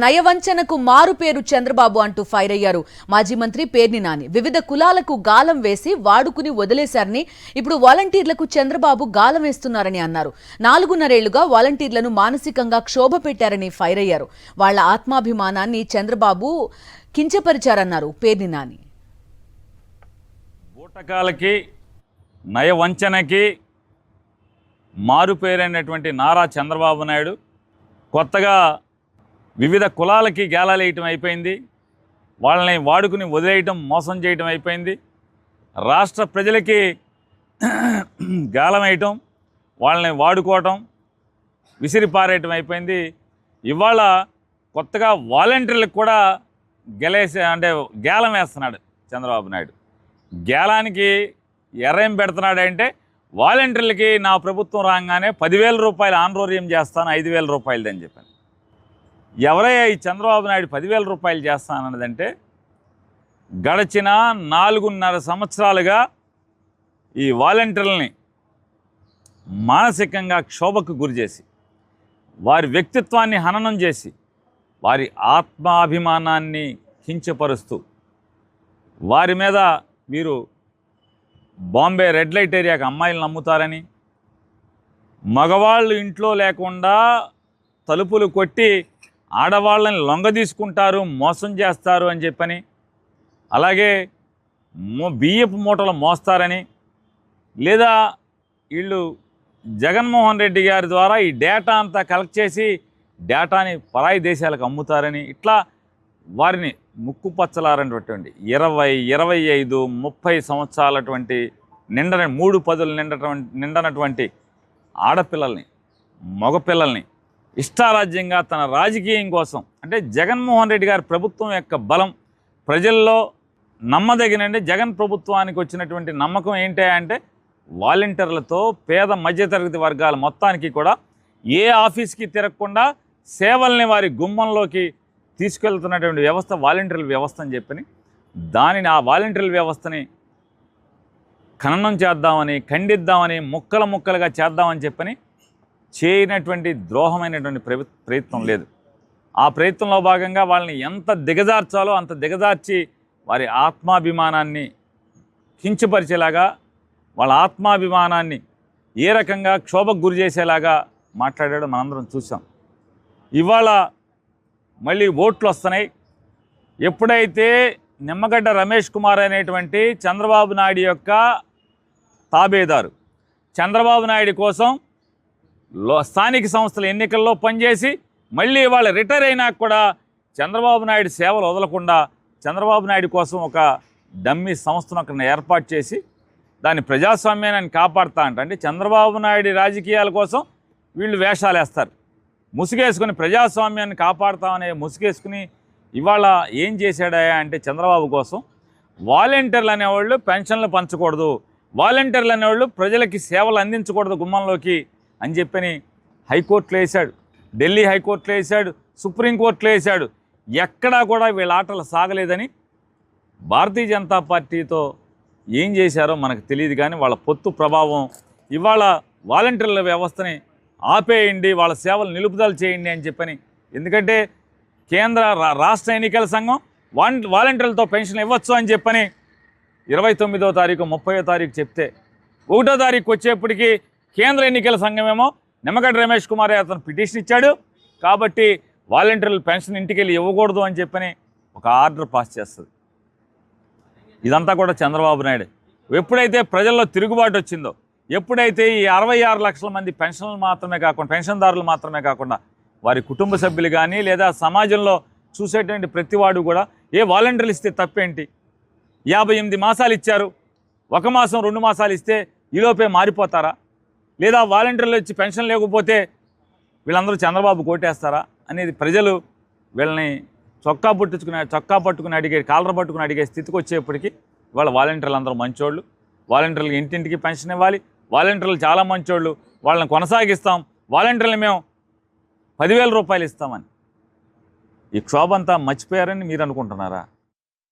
నయవంచనకు మారు పేరు చంద్రబాబు అంటూ ఫైర్ అయ్యారు మాజీ మంత్రి పేర్ని నాని. వివిధ కులాలకు గాలం వేసి వాడుకుని వదిలేశారని, ఇప్పుడు వాలంటీర్లకు చంద్రబాబు గాలం వేస్తున్నారని అన్నారు. 4.5 ఏళ్లుగా వాలంటీర్లను మానసికంగా క్షోభ పెట్టారని ఫైర్ అయ్యారు. వాళ్ల ఆత్మాభిమానాన్ని చంద్రబాబు కించపరిచారన్నారు పేర్ని నాని. బూటకాలకి నయవంచనకి మారు పేరైనటువంటి నారా చంద్రబాబు నాయుడు కొత్తగా వివిధ కులాలకి గేలాలు వేయటం అయిపోయింది. వాళ్ళని వాడుకుని వదిలేయటం, మోసం చేయటం అయిపోయింది. రాష్ట్ర ప్రజలకి గాలం వేయటం, వాళ్ళని వాడుకోవటం, విసిరిపారేయటం అయిపోయింది. ఇవాళ కొత్తగా వాలంటీర్లకు కూడా గేలం వేస్తున్నాడు చంద్రబాబు నాయుడు. గేలానికి ఎర్రేం పెడుతున్నాడంటే, వాలంటీర్లకి నా ప్రభుత్వం రాగానే 10,000 రూపాయలు ఆనరోరియం చేస్తాను, 5,000 రూపాయలదని చెప్పాను. ఎవరయ్యా ఈ చంద్రబాబు నాయుడు 10,000 రూపాయలు చేస్తానన్నదంటే, గడిచిన 4.5 సంవత్సరాలుగా ఈ వాలంటీర్లని మానసికంగా క్షోభకు గురిచేసి, వారి వ్యక్తిత్వాన్ని హననం చేసి, వారి ఆత్మాభిమానాన్ని కించపరుస్తూ, వారి మీద మీరు బాంబే రెడ్ లైట్ ఏరియాకి అమ్మాయిలను నమ్ముతారని, మగవాళ్ళు ఇంట్లో లేకుండా తలుపులు కొట్టి ఆడవాళ్ళని లొంగ తీసుకుంటారు, మోసం చేస్తారు అని చెప్పని, అలాగే బియ్యపు మూటలు మోస్తారని, లేదా వీళ్ళు జగన్మోహన్ రెడ్డి గారి ద్వారా ఈ డేటా అంతా కలెక్ట్ చేసి డేటాని పరాయి దేశాలకు అమ్ముతారని, ఇట్లా వారిని ముక్కుపచ్చలారనటువంటి 20, 25, 30 సంవత్సరాలటువంటి 3 పదులు నిండనటువంటి ఆడపిల్లల్ని, మగపిల్లల్ని ఇష్టారాజ్యంగా తన రాజకీయం కోసం, అంటే జగన్మోహన్ రెడ్డి గారి ప్రభుత్వం యొక్క బలం ప్రజల్లో నమ్మదగినండి. జగన్ ప్రభుత్వానికి వచ్చినటువంటి నమ్మకం ఏంటి అంటే, వాలంటీర్లతో పేద మధ్యతరగతి వర్గాల మొత్తానికి కూడా ఏ ఆఫీస్కి తిరగకుండా సేవల్ని వారి గుమ్మంలోకి తీసుకెళ్తున్నటువంటి వ్యవస్థ వాలంటీర్ల వ్యవస్థ అని చెప్పని, దానిని ఆ వాలంటీర్ల వ్యవస్థని ఖననం చేద్దామని, ఖండిద్దామని, ముక్కలుగా చేద్దామని చెప్పని చేయనటువంటి ద్రోహమైనటువంటి ప్రయత్నం లేదు. ఆ ప్రయత్నంలో భాగంగా వాళ్ళని ఎంత దిగజార్చాలో అంత దిగజార్చి వారి ఆత్మాభిమానాన్ని కించపరిచేలాగా, వాళ్ళ ఆత్మాభిమానాన్ని ఏ రకంగా క్షోభకు గురి చేసేలాగా మాట్లాడాడో మనందరం చూసాం. ఇవాళ మళ్ళీ ఓట్లు వస్తున్నాయి. ఎప్పుడైతే నిమ్మగడ్డ రమేష్ కుమార్ అనేటువంటి చంద్రబాబు నాయుడు యొక్క తాబేదారు, చంద్రబాబు నాయుడు కోసం స్థానిక సంస్థల ఎన్నికల్లో పనిచేసి మళ్ళీ వాళ్ళు రిటైర్ అయినాక కూడా చంద్రబాబు నాయుడు సేవలు వదలకుండా చంద్రబాబు నాయుడు కోసం ఒక డమ్మీ సంస్థను అక్కడ ఏర్పాటు చేసి దాని ప్రజాస్వామ్యాన్ని కాపాడుతా అంటే, చంద్రబాబు నాయుడు రాజకీయాల కోసం వీళ్ళు వేషాలు వేస్తారు. ముసుగేసుకుని ప్రజాస్వామ్యాన్ని కాపాడుతామనే ముసుగేసుకుని ఇవాళ ఏం చేశాడా అంటే, చంద్రబాబు కోసం వాలంటీర్లు అనేవాళ్ళు పెన్షన్లు పంచకూడదు, వాలంటీర్లు అనేవాళ్ళు ప్రజలకి సేవలు అందించకూడదు గుమ్మంలోకి అని చెప్పని హైకోర్టులో వేశాడు, ఢిల్లీ హైకోర్టులో వేశాడు, సుప్రీంకోర్టులో వేశాడు. ఎక్కడా కూడా వీళ్ళ ఆటలు సాగలేదని భారతీయ జనతా పార్టీతో ఏం చేశారో మనకు తెలియదు. కానీ వాళ్ళ పొత్తు ప్రభావం ఇవాళ వాలంటీర్ల వ్యవస్థని ఆపేయండి, వాళ్ళ సేవలు నిలుపుదల చేయండి అని చెప్పని. ఎందుకంటే కేంద్ర రాష్ట్ర ఎన్నికల సంఘం వాలంటీర్లతో పెన్షన్ ఇవ్వచ్చు అని చెప్పని 29వ తారీఖు 30వ తారీఖు చెప్తే, 1వ తారీఖు వచ్చేప్పటికీ కేంద్ర ఎన్నికల సంఘమేమో నిమ్మగడ్డ రమేష్ కుమార్ అతను పిటిషన్ ఇచ్చాడు కాబట్టి వాలంటీర్లు పెన్షన్ ఇంటికి వెళ్ళి ఇవ్వకూడదు అని చెప్పని ఒక ఆర్డర్ పాస్ చేస్తుంది. ఇదంతా కూడా చంద్రబాబు నాయుడు. ఎప్పుడైతే ప్రజల్లో తిరుగుబాటు వచ్చిందో, ఎప్పుడైతే ఈ 66 లక్షల మంది పెన్షన్దారులు మాత్రమే కాకుండా వారి కుటుంబ సభ్యులు కానీ, లేదా సమాజంలో చూసేటువంటి ప్రతివాడు కూడా, ఏ వాలంటీర్లు ఇస్తే తప్పేంటి, 58 మాసాలు ఇచ్చారు, 1 మాసం 2 మాసాలు ఇస్తే ఈలోపే మారిపోతారా, లేదా వాలంటీర్లు వచ్చి పెన్షన్ లేకపోతే వీళ్ళందరూ చంద్రబాబు కోటేస్తారా అనేది ప్రజలు వీళ్ళని చొక్కా పట్టుకుని అడిగే, కాలర పట్టుకుని అడిగే స్థితికి వచ్చేప్పటికీ వాళ్ళ వాలంటీర్లు అందరూ మంచోళ్ళు, వాలంటీర్లకు ఇంటింటికి పెన్షన్ ఇవ్వాలి, వాలంటీర్లు చాలా మంచోళ్ళు, వాళ్ళని కొనసాగిస్తాం, వాలంటీర్లు మేము 10,000 రూపాయలు ఇస్తామని ఈ క్షోభంతా మర్చిపోయారని మీరు అనుకుంటున్నారా?